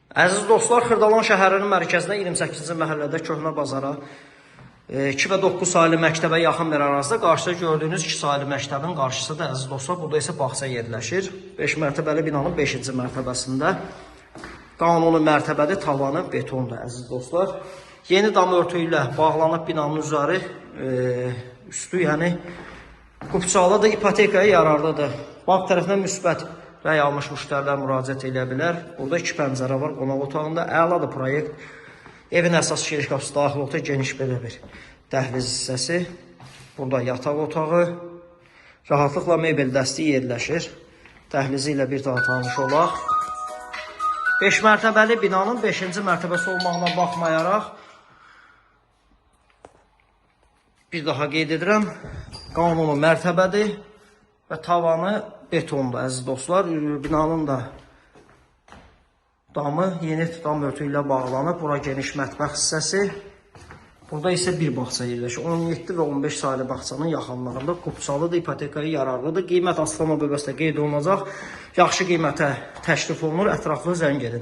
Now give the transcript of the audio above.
Əziz dostlar, Xırdalan şəhərinin mərkəzində 28-ci məhəllədə Köhnə Bazara 2 və 9 saylı məktəbə yaxın bir ərazidə qarşıda gördüyünüz 2 saylı məktəbin qarşısıdır əziz dostlar. Burada isə bağça yerləşir. 5 mərtəbəli binanın 5-ci mərtəbəsində. Qanuni mərtəbədə tavanı betondur əziz dostlar. Yeni dam örtü ilə bağlanıb binanın üzəri, üstü yəni qupçalıdır, ipotekaya yararlıdır. Bank tərəfindən müsbət rəy almış müştərilər müraciət edə bilər. Burada 2 pəncərə var qonaq otağında. Əladır proyekt. Evin əsas giriş qapısı daxil otaq geniş belə bir dəhliz hissəsi. Burada yataq otağı. Rahatlıqla mebel dəsti yerləşir. Dəhlizi ilə bir daha tanış olaq. 5 mərtəbəli binanın 5-ci mərtəbəsi olmağına baxmayaraq, bir daha qeyd edirəm, qanuni mərtəbədir və tavanı betondur əziz dostlar. Binanın da damı yeni dam örtü ilə bağlanıb. Bura geniş mətbəx hissəsi. Burada isə bir bağça yerləşir. 17 və 15 saylı bağçanın yaxınlığında qupçalıdır, ipotekaya yararlıdır. Qiymət asılma bölgəsində qeyd olunacaq. Yaxşı qiymətə təklif olunur. Ətraflı zəng edin.